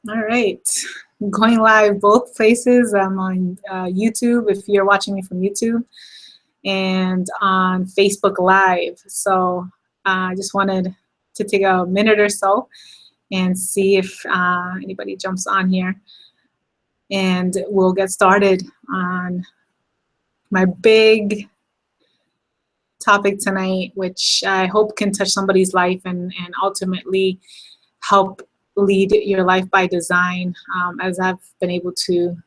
All right. I'm going live both places. I'm on YouTube if you're watching me from YouTube, and on Facebook Live. So I just wanted to take a minute or so and see if anybody jumps on here. And we'll get started on my big topic tonight, which I hope can touch somebody's life and ultimately help lead your life by design, as I've been able to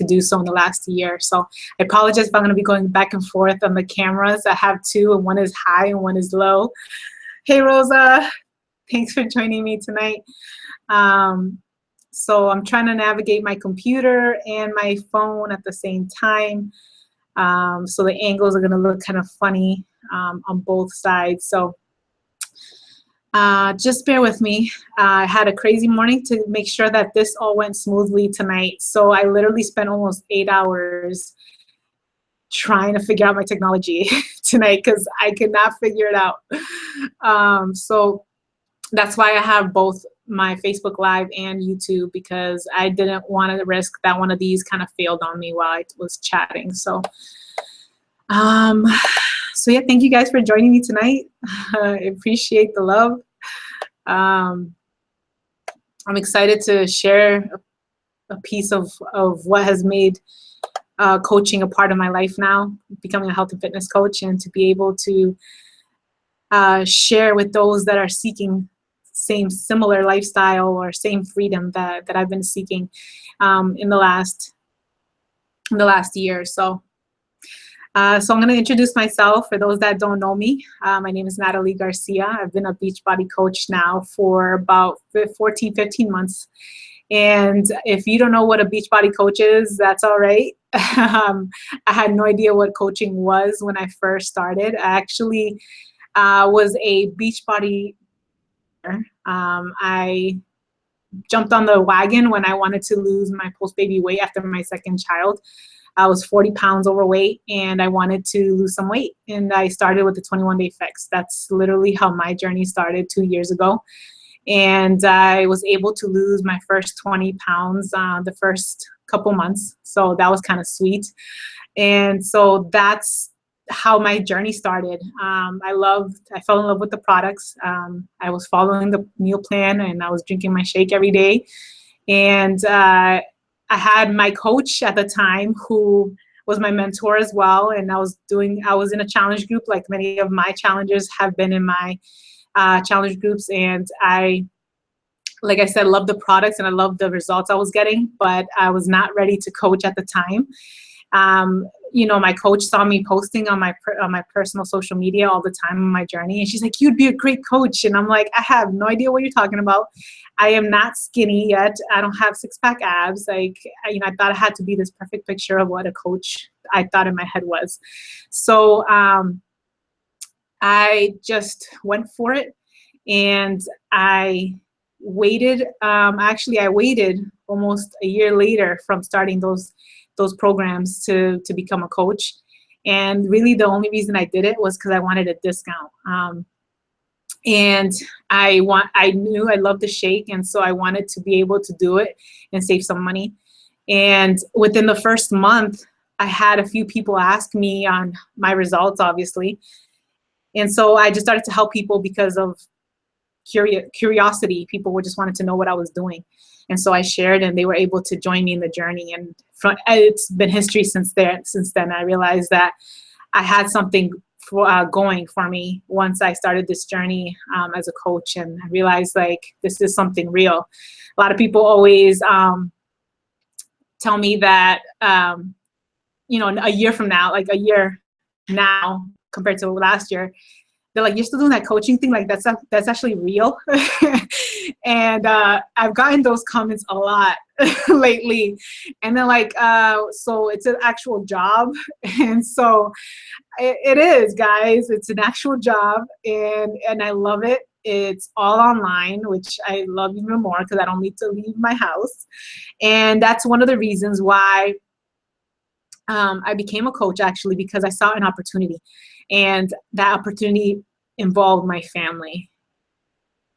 do so in the last year. So I apologize if I'm going to be going back and forth on the cameras. I have two, and one is high and one is low. Hey, Rosa. Thanks for joining me tonight. So I'm trying to navigate my computer and my phone at the same time. So the angles are going to look kind of funny on both sides. So just bear with me. I had a crazy morning to make sure that this all went smoothly tonight. So I literally spent almost 8 hours trying to figure out my technology tonight because I could not figure it out. So that's why I have both my Facebook Live and YouTube, because I didn't want to risk that one of these kind of failed on me while I was chatting. So yeah, thank you guys for joining me tonight. I appreciate the love. I'm excited to share a piece of what has made coaching a part of my life now, becoming a health and fitness coach, and to be able to share with those that are seeking similar lifestyle or same freedom that I've been seeking in the last year. So I'm going to introduce myself for those that don't know me. My name is Natalie Garcia. I've been a Beachbody Coach now for about 14, 15 months. And if you don't know what a Beachbody Coach is, that's all right. I had no idea what coaching was when I first started. I actually was a Beachbody. I jumped on the wagon when I wanted to lose my post-baby weight after my second child. I was 40 pounds overweight and I wanted to lose some weight. And I started with the 21-day fix. That's literally how my journey started 2 years ago. And I was able to lose my first 20 pounds the first couple months. So that was kind of sweet. And so that's how my journey started. I fell in love with the products. I was following the meal plan and I was drinking my shake every day. And I had my coach at the time who was my mentor as well. And I was in a challenge group, like many of my challengers have been in my challenge groups. And like I said, loved the products and I loved the results I was getting, but I was not ready to coach at the time. My coach saw me posting on my personal social media all the time on my journey, and she's like, "You'd be a great coach." And I'm like, "I have no idea what you're talking about. I am not skinny yet. I don't have six-pack abs. I thought I had to be this perfect picture of what a coach I thought in my head was." So I just went for it, and I waited. I waited almost a year later from starting those programs to become a coach. And really the only reason I did it was because I wanted a discount. And I knew I loved the shake, and so I wanted to be able to do it and save some money. And within the first month, I had a few people ask me on my results, obviously. And so I just started to help people because of curiosity. People just wanted to know what I was doing. And so I shared, and they were able to join me in the journey. And it's been history since then. I realized that I had something going for me once I started this journey as a coach. And I realized, like, this is something real. A lot of people always tell me that, a year from now, like a year now compared to last year, they're like, "You're still doing that coaching thing? Like, that's actually real?" And I've gotten those comments a lot lately. And they're like, "So it's an actual job?" And so it is, guys. It's an actual job, and I love it. It's all online, which I love even more because I don't need to leave my house. And that's one of the reasons why I became a coach, actually, because I saw an opportunity. And that opportunity involved my family.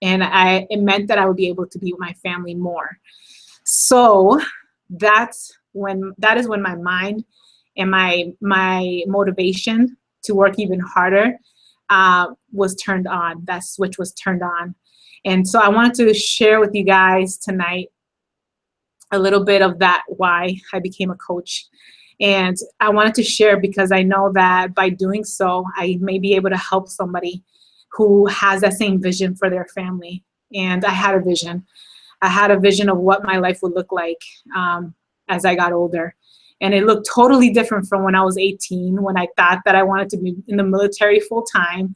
And it meant that I would be able to be with my family more. So that is when my mind and my motivation to work even harder was turned on. That switch was turned on. And so I wanted to share with you guys tonight a little bit of that, why I became a coach. And I wanted to share because I know that by doing so, I may be able to help somebody who has that same vision for their family. And I had a vision. I had a vision of what my life would look like as I got older. And it looked totally different from when I was 18, when I thought that I wanted to be in the military full time.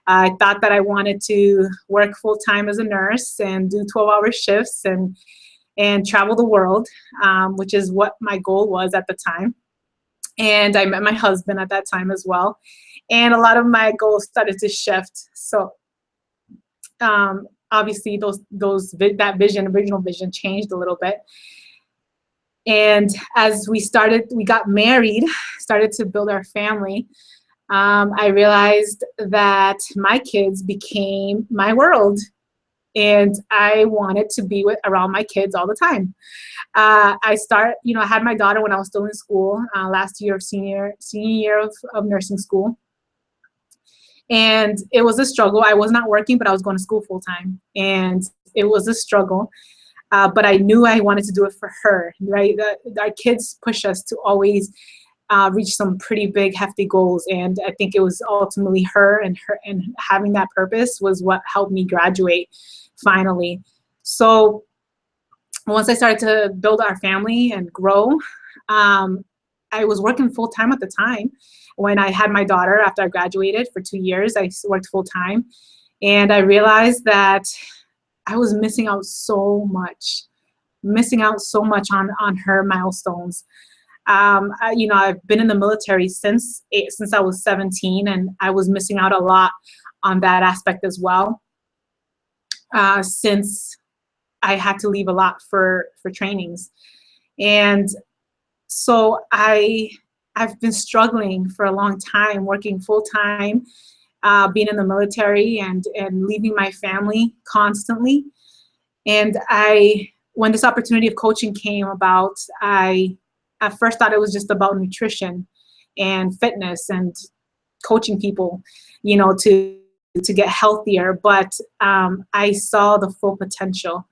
I thought that I wanted to work full time as a nurse and do 12-hour shifts and travel the world, which is what my goal was at the time. And I met my husband at that time as well. And a lot of my goals started to shift. So obviously that original vision changed a little bit. And as we got married, started to build our family, I realized that my kids became my world. And I wanted to be around my kids all the time. I had my daughter when I was still in school, last year of senior year of nursing school. And it was a struggle. I was not working, but I was going to school full time. And it was a struggle. But I knew I wanted to do it for her, right? Our kids push us to always reach some pretty big, hefty goals. And I think it was ultimately her and having that purpose was what helped me graduate finally. So once I started to build our family and grow, I was working full time at the time. When I had my daughter after I graduated for 2 years, I worked full time. And I realized that I was missing out so much on her milestones. I've been in the military since I was 17, and I was missing out a lot on that aspect as well. Since I had to leave a lot for trainings. And so I've been struggling for a long time, working full time, being in the military and leaving my family constantly. And when this opportunity of coaching came about, I at first thought it was just about nutrition and fitness and coaching people, to get healthier. But I saw the full potential,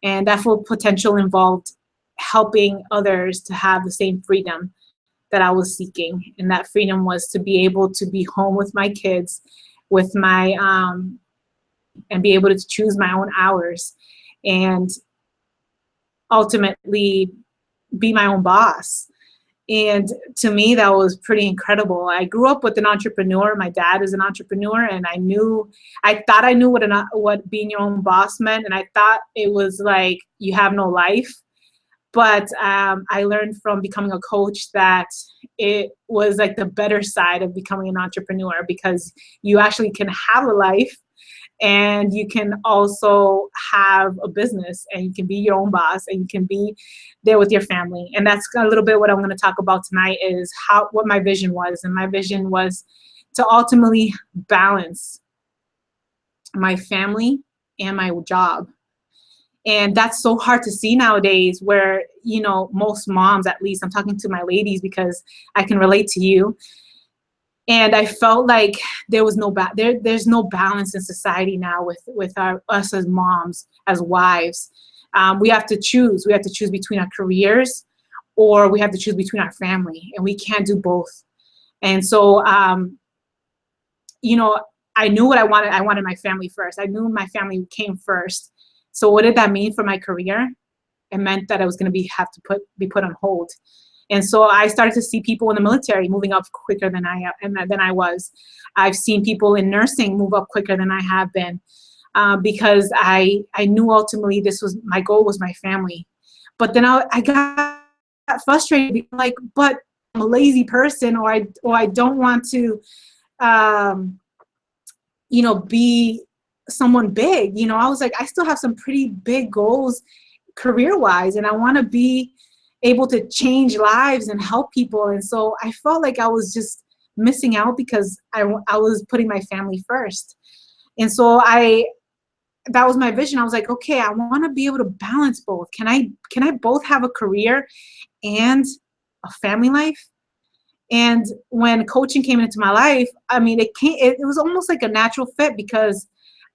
and that full potential involved helping others to have the same freedom that I was seeking. And that freedom was to be able to be home with my kids, and be able to choose my own hours and ultimately be my own boss. And to me, that was pretty incredible. I grew up with an entrepreneur. My dad is an entrepreneur, and I thought I knew what being your own boss meant. And I thought it was like you have no life. But I learned from becoming a coach that it was like the better side of becoming an entrepreneur, because you actually can have a life, and you can also have a business, and you can be your own boss, and you can be there with your family. And that's a little bit what I'm going to talk about tonight, is what my vision was. And my vision was to ultimately balance my family and my job. And that's so hard to see nowadays, where, most moms, at least I'm talking to my ladies because I can relate to you. And I felt like there was there's no balance in society now with us as moms, as wives. We have to choose. We have to choose between our careers, or we have to choose between our family, and we can't do both. And so, I knew what I wanted. I wanted my family first. I knew my family came first. So what did that mean for my career? It meant that I was going to have to be put on hold. And so I started to see people in the military moving up quicker than I was. I've seen people in nursing move up quicker than I have been, because I knew ultimately my goal was my family. But then I got frustrated, like, but I'm a lazy person, or I don't want to, be someone big. I was like, I still have some pretty big goals career-wise, and I want to be able to change lives and help people. And so I felt like I was just missing out because I was putting my family first. And so I that was my vision. I was like, okay, I want to be able to balance both. Can I both have a career and a family life? And when coaching came into my life, I mean, it was almost like a natural fit because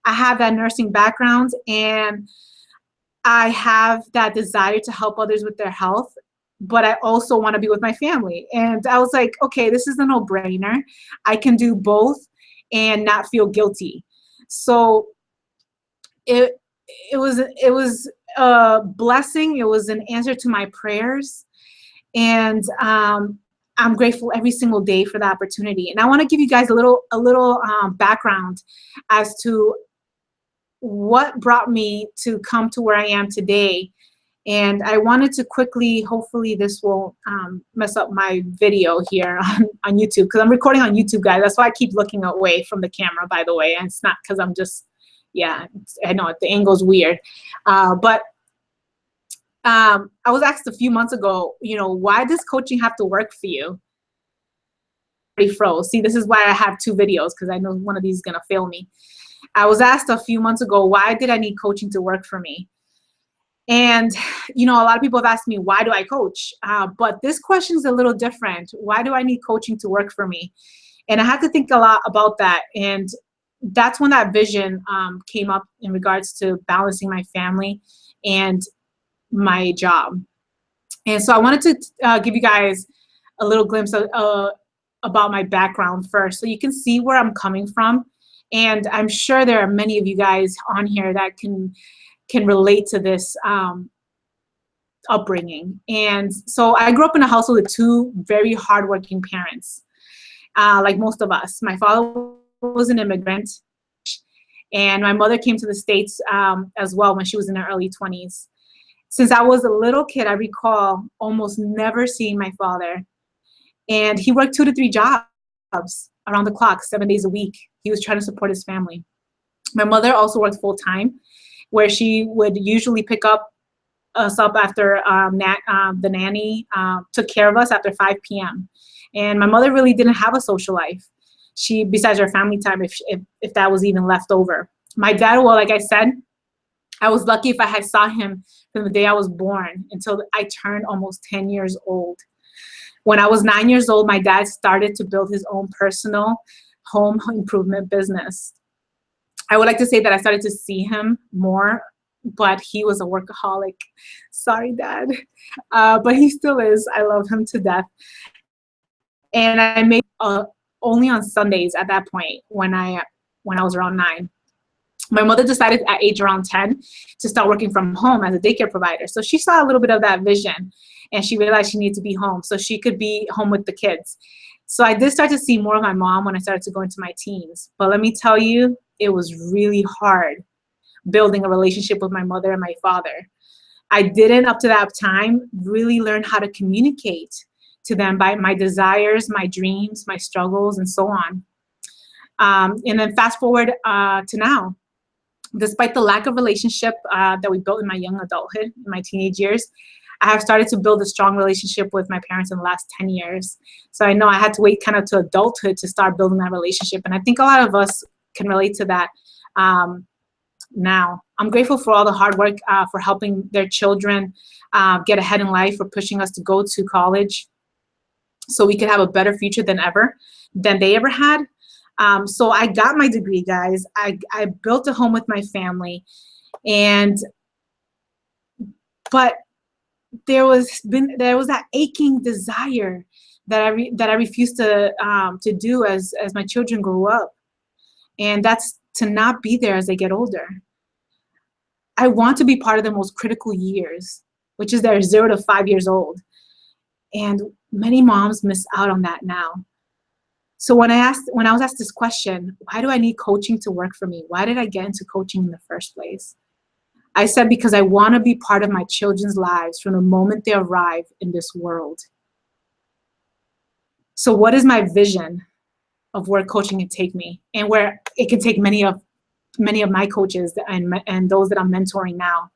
I have that nursing background and I have that desire to help others with their health, but I also want to be with my family. And I was like, okay, this is a no-brainer. I can do both and not feel guilty. So it was a blessing. It was an answer to my prayers, and I'm grateful every single day for the opportunity. And I want to give you guys a little background as to what brought me to come to where I am today. And I wanted to quickly, hopefully this won't mess up my video here on YouTube, because I'm recording on YouTube, guys. That's why I keep looking away from the camera, by the way. And it's not because I'm just, yeah, I know the angle's weird. But I was asked a few months ago, why does coaching have to work for you? Already froze. See, this is why I have two videos, because I know one of these is going to fail me. I was asked a few months ago, why did I need coaching to work for me? And, a lot of people have asked me, why do I coach? But this question is a little different. Why do I need coaching to work for me? And I had to think a lot about that. And that's when that vision came up in regards to balancing my family and my job. And so I wanted to give you guys a little glimpse of, about my background first, so you can see where I'm coming from. And I'm sure there are many of you guys on here that can relate to this upbringing. And so I grew up in a household with two very hardworking parents, like most of us. My father was an immigrant, and my mother came to the States as well when she was in her early 20s. Since I was a little kid, I recall almost never seeing my father. And he worked 2 to 3 jobs around the clock, 7 days a week. He was trying to support his family. My mother also worked full time, where she would usually pick us up after the nanny took care of us after 5 p.m. And my mother really didn't have a social life. Besides her family time, if that was even left over. My dad, well, like I said, I was lucky if I had saw him from the day I was born until I turned almost 10 years old. When I was 9 years old, my dad started to build his own personal home improvement business. I would like to say that I started to see him more, but he was a workaholic. Sorry, Dad. But he still is. I love him to death. And I made only on Sundays at that point when I was around 9. My mother decided at age around 10 to start working from home as a daycare provider. So she saw a little bit of that vision, and she realized she needed to be home so she could be home with the kids. So I did start to see more of my mom when I started to go into my teens. But let me tell you, it was really hard building a relationship with my mother and my father. I didn't, up to that time, really learn how to communicate to them by my desires, my dreams, my struggles, and so on. And then fast forward to now. Despite the lack of relationship that we built in my young adulthood, in my teenage years, I have started to build a strong relationship with my parents in the last 10 years. So I know I had to wait kind of to adulthood to start building that relationship. And I think a lot of us can relate to that now. I'm grateful for all the hard work for helping their children get ahead in life, for pushing us to go to college so we could have a better future than they ever had. So I got my degree, guys. I built a home with my family, but there was that aching desire that I refused to do as my children grew up, and that's to not be there as they get older. I want to be part of the most critical years, which is their 0 to 5 years old, and many moms miss out on that now. So when I was asked this question, why do I need coaching to work for me? Why did I get into coaching in the first place? I said, because I want to be part of my children's lives from the moment they arrive in this world. So what is my vision of where coaching can take me, and where it can take many of my coaches and those that I'm mentoring now?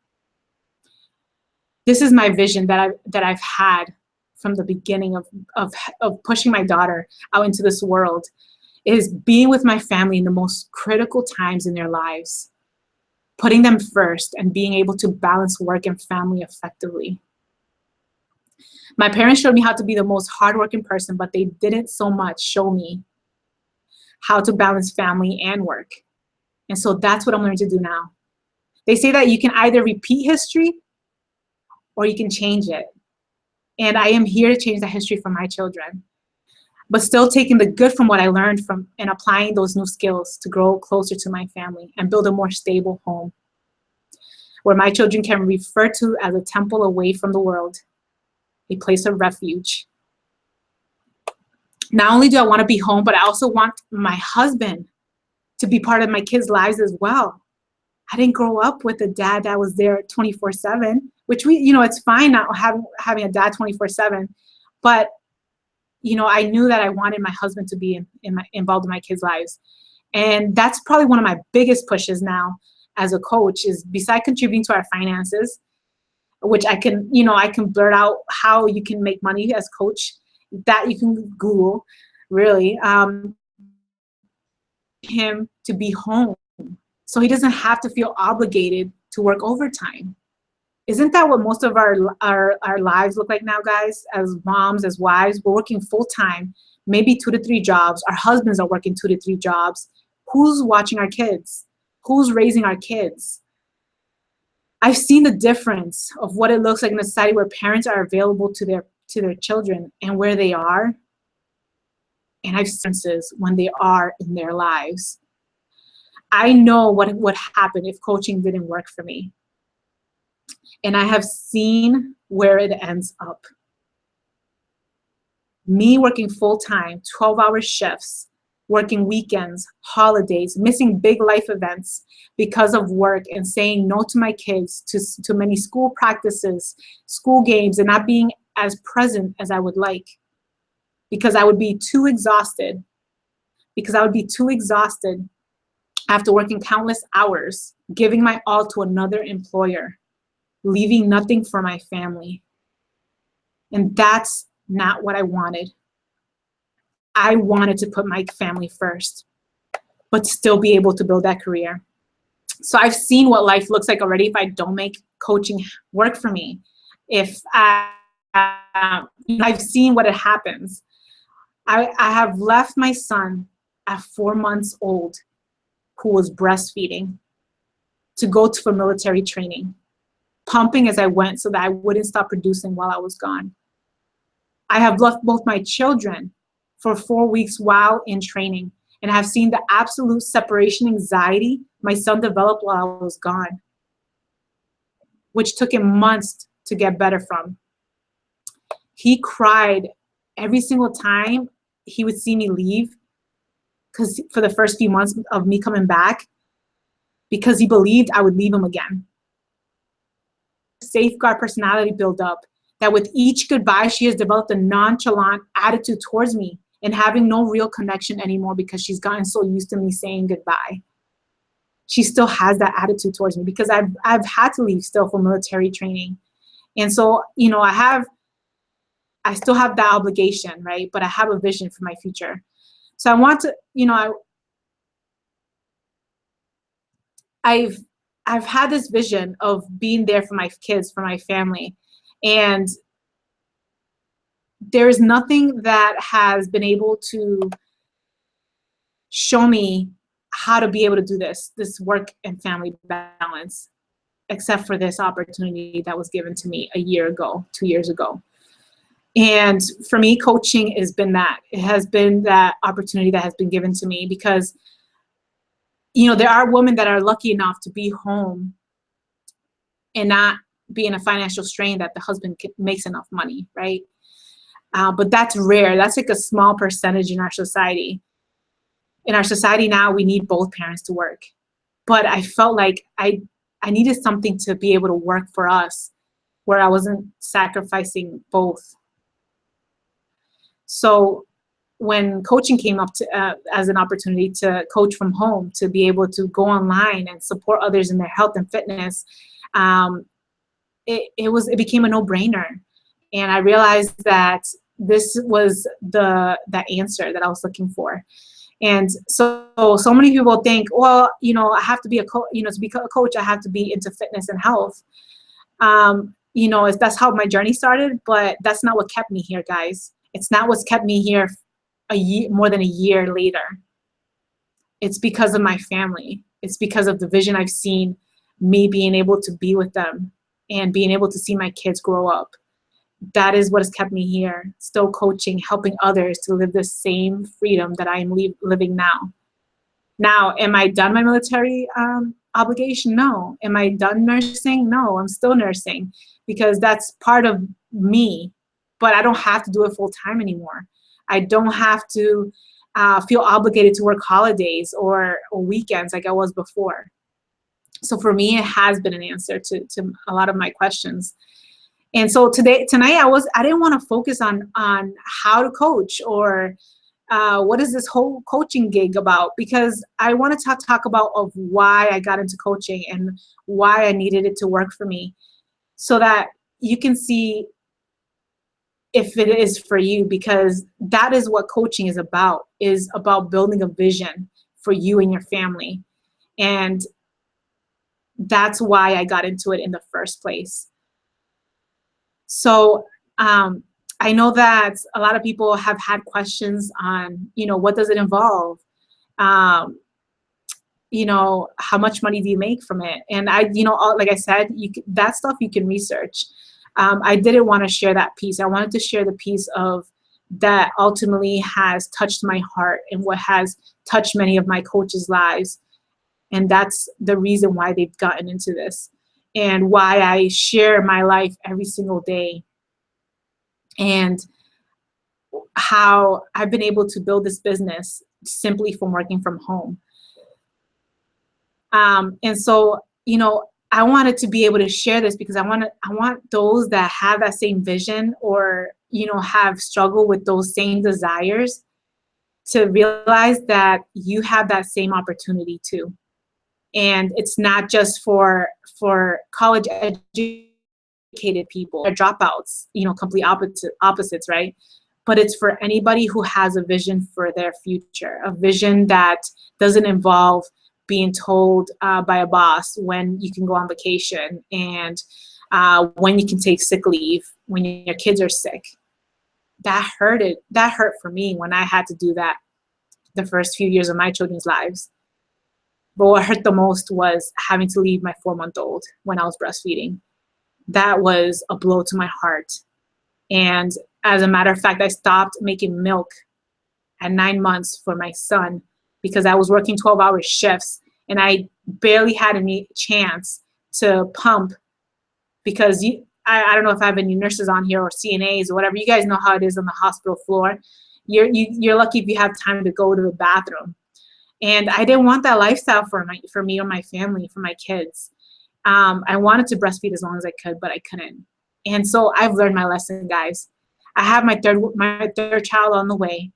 This is my vision that I've had from the beginning of pushing my daughter out into this world, is being with my family in the most critical times in their lives. putting them first and being able to balance work and family effectively. My parents showed me how to be the most hardworking person, but they didn't so much show me how to balance family and work. And so that's what I'm learning to do now. They say that you can either repeat history or you can change it. And I am here to change that history for my children, but still taking the good from what I learned from and applying those new skills to grow closer to my family and build a more stable home where my children can refer to as a temple away from the world, a place of refuge. Not only do I want to be home, but I also want my husband to be part of my kids' lives as well. I didn't grow up with a dad that was there 24/7, which it's fine not having a dad 24/7, but I knew that I wanted my husband to be involved in my kids' lives. And that's probably one of my biggest pushes now as a coach is, beside contributing to our finances, which I can blurt out how you can make money as coach, that you can Google, really, him to be home so he doesn't have to feel obligated to work overtime. Isn't that what most of our lives look like now, guys? As moms, as wives, we're working full time, maybe 2 to 3 jobs. Our husbands are working 2 to 3 jobs. Who's watching our kids? Who's raising our kids? I've seen the difference of what it looks like in a society where parents are available to their children and where they are. And I've seen differences when they are in their lives. I know what would happen if coaching didn't work for me. And I have seen where it ends up. Me working full-time, 12-hour shifts, working weekends, holidays, missing big life events because of work, and saying no to my kids, to many school practices, school games, and not being as present as I would like because I would be too exhausted. After working countless hours, giving my all to another employer, leaving nothing for my family. And that's not what I wanted. I wanted to put my family first, but still be able to build that career. So I've seen what life looks like already if I don't make coaching work for me. I've seen what it happens. I have left my son at 4 months old, who was breastfeeding, to go for military training, pumping as I went so that I wouldn't stop producing while I was gone. I have left both my children for 4 weeks while in training, and have seen the absolute separation anxiety my son developed while I was gone, which took him months to get better from. He cried every single time he would see me leave, because for the first few months of me coming back, because he believed I would leave him again. Safeguard personality build up, that with each goodbye, she has developed a nonchalant attitude towards me and having no real connection anymore because she's gotten so used to me saying goodbye. She still has that attitude towards me because I've had to leave still for military training. And so, I still have that obligation, right? But I have a vision for my future. So I want to, I've had this vision of being there for my kids, for my family. And there is nothing that has been able to show me how to be able to do this work and family balance, except for this opportunity that was given to me a year ago, 2 years ago. And for me, coaching has been that. It has been that opportunity that has been given to me because, there are women that are lucky enough to be home and not be in a financial strain that the husband makes enough money, right? But that's rare. That's like a small percentage in our society. In our society now, we need both parents to work. But I felt like I needed something to be able to work for us where I wasn't sacrificing both. So when coaching came up as an opportunity to coach from home, to be able to go online and support others in their health and fitness, it became a no-brainer. And I realized that this was the answer that I was looking for. And so many people think, well, I have to be a coach, to be a coach, I have to be into fitness and health. That's how my journey started, but that's not what kept me here, guys. It's not what's kept me here more than a year later. It's because of my family. It's because of the vision I've seen, me being able to be with them and being able to see my kids grow up. That is what has kept me here, still coaching, helping others to live the same freedom that I am living now. Now, am I done my military obligation? No. Am I done nursing? No, I'm still nursing because that's part of me, but I don't have to do it full time anymore. I don't have to feel obligated to work holidays or weekends like I was before. So for me, it has been an answer to a lot of my questions. And so tonight, I didn't want to focus on how to coach or what is this whole coaching gig about, because I want to talk about of why I got into coaching and why I needed it to work for me, so that you can see if it is for you, because that is what coaching is about building a vision for you and your family. And that's why I got into it in the first place. So I know that a lot of people have had questions on, what does it involve? How much money do you make from it? And like I said, that stuff you can research. I didn't want to share that piece. I wanted to share the piece of that ultimately has touched my heart and what has touched many of my coaches' lives. And that's the reason why they've gotten into this and why I share my life every single day, and how I've been able to build this business simply from working from home. And so, I wanted to be able to share this because I want those that have that same vision or, have struggled with those same desires to realize that you have that same opportunity too. And it's not just for college educated people or dropouts, complete opposites, right? But it's for anybody who has a vision for their future, a vision that doesn't involve being told by a boss when you can go on vacation and when you can take sick leave when your kids are sick. That hurt for me when I had to do that the first few years of my children's lives. But what hurt the most was having to leave my 4-month-old when I was breastfeeding. That was a blow to my heart. And as a matter of fact, I stopped making milk at 9 months for my son because I was working 12-hour shifts and I barely had any chance to pump because I don't know if I have any nurses on here or CNAs or whatever. You guys know how it is on the hospital floor. You're lucky if you have time to go to the bathroom. And I didn't want that lifestyle for me or my family, for my kids. I wanted to breastfeed as long as I could, but I couldn't. And so I've learned my lesson, guys. I have my third child on the way.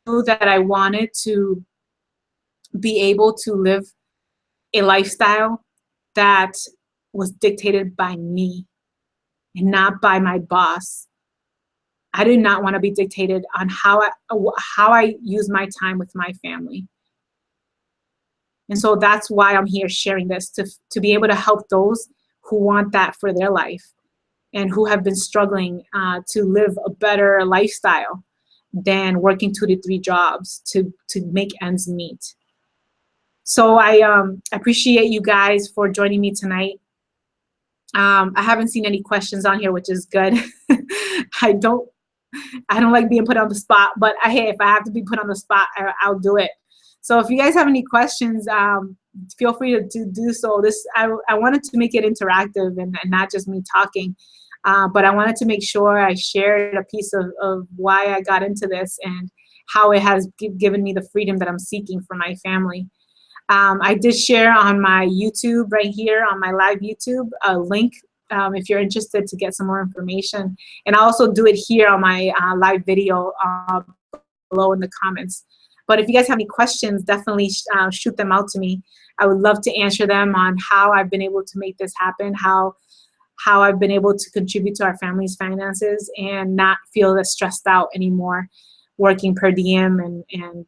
I knew that I wanted to be able to live a lifestyle that was dictated by me and not by my boss. I did not want to be dictated on how I use my time with my family. And so that's why I'm here sharing this, to be able to help those who want that for their life and who have been struggling to live a better lifestyle than working 2 to 3 jobs to make ends meet. So I appreciate you guys for joining me tonight. I haven't seen any questions on here, which is good. I don't like being put on the spot, but hey, if I have to be put on the spot, I'll do it. So if you guys have any questions, feel free to do so. I wanted to make it interactive and not just me talking, but I wanted to make sure I shared a piece of why I got into this and how it has given me the freedom that I'm seeking for my family. I did share on my YouTube right here on my live YouTube a link if you're interested to get some more information. And I also do it here on my live video below in the comments. But if you guys have any questions, definitely shoot them out to me. I would love to answer them on how I've been able to make this happen, how I've been able to contribute to our family's finances and not feel as stressed out anymore working per diem and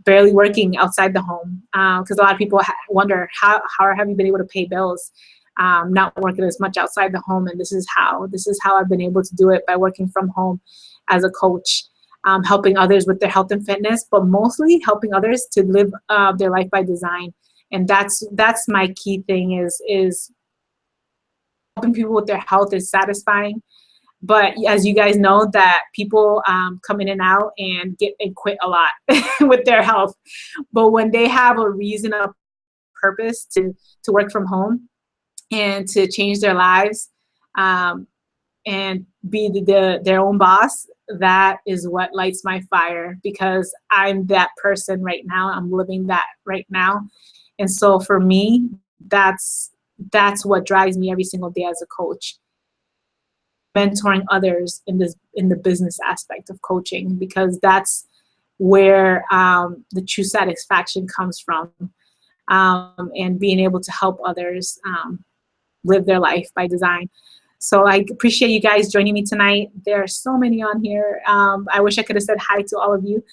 barely working outside the home. Because a lot of people wonder, how have you been able to pay bills, not working as much outside the home? And this is how I've been able to do it, by working from home as a coach, helping others with their health and fitness, but mostly helping others to live their life by design. And that's my key thing, is helping people with their health is satisfying. But as you guys know, that people come in and out and quit a lot with their health. But when they have a reason, a purpose to work from home and to change their lives, and be their own boss, that is what lights my fire, because I'm that person right now. I'm living that right now. And so for me, that's what drives me every single day as a coach. Mentoring others in the business aspect of coaching, because that's where the true satisfaction comes from, and being able to help others live their life by design. So I appreciate you guys joining me tonight. There are so many on here. I wish I could have said hi to all of you,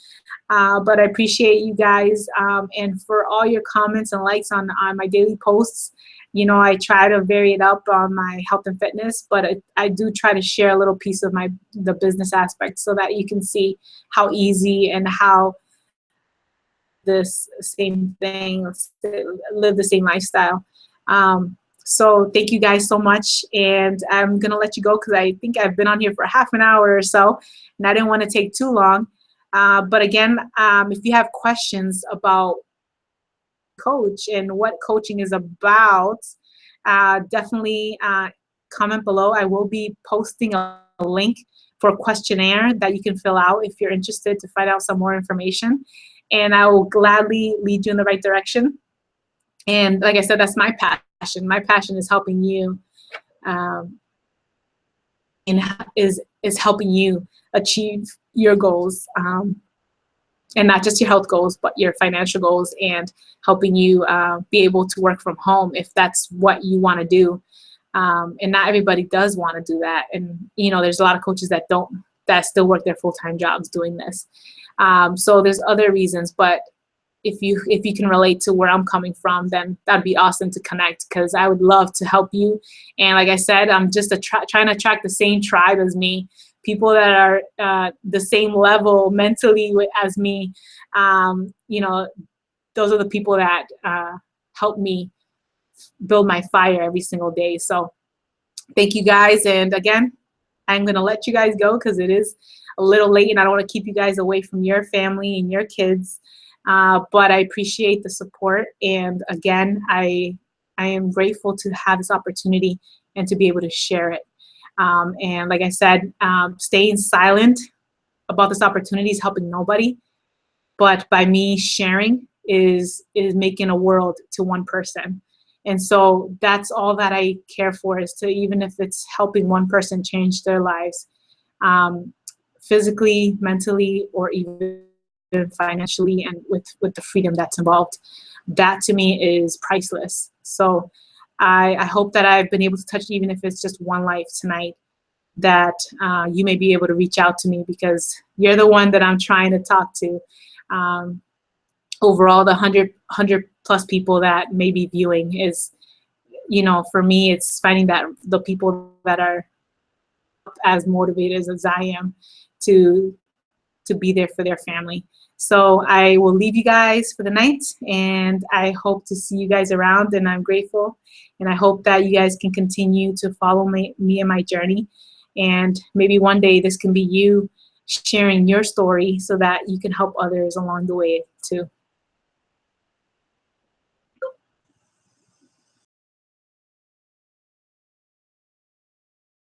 but I appreciate you guys, and for all your comments and likes on my daily posts. You know, I try to vary it up on my health and fitness, but I do try to share a little piece of the business aspect, so that you can see how easy and how this same thing, live the same lifestyle. So thank you guys so much, and I'm gonna let you go, because I think I've been on here for half an hour or so, and I didn't want to take too long. But again, if you have questions about coach and what coaching is about, definitely comment below. I will be posting a link for a questionnaire that you can fill out if you're interested to find out some more information, and I will gladly lead you in the right direction. And like I said, that's my passion. My passion is helping you, and is helping you achieve your goals, and not just your health goals, but your financial goals, and helping you be able to work from home if that's what you want to do. And not everybody does want to do that. And, you know, there's a lot of coaches that still work their full-time jobs doing this. So there's other reasons, but if you can relate to where I'm coming from, then that'd be awesome to connect, because I would love to help you. And like I said, I'm just trying to attract the same tribe as me, people that are the same level mentally as me. You know, those are the people that help me build my fire every single day. So thank you guys. And again, I'm going to let you guys go, because it is a little late and I don't want to keep you guys away from your family and your kids. But I appreciate the support. And again, I am grateful to have this opportunity and to be able to share it. And like I said, staying silent about this opportunity is helping nobody. But by me sharing is making a world to one person. And so that's all that I care for, is to, even if it's helping one person change their lives, physically, mentally, or even financially, and with the freedom that's involved. That to me is priceless. So I hope that I've been able to touch, even if it's just one life tonight, that you may be able to reach out to me, because you're the one that I'm trying to talk to. Overall, the 100 plus people that may be viewing is, you know, for me, it's finding that the people that are as motivated as I am to be there for their family. So I will leave you guys for the night, and I hope to see you guys around, and I'm grateful, and I hope that you guys can continue to follow me and my journey, and maybe one day this can be you sharing your story, so that you can help others along the way too.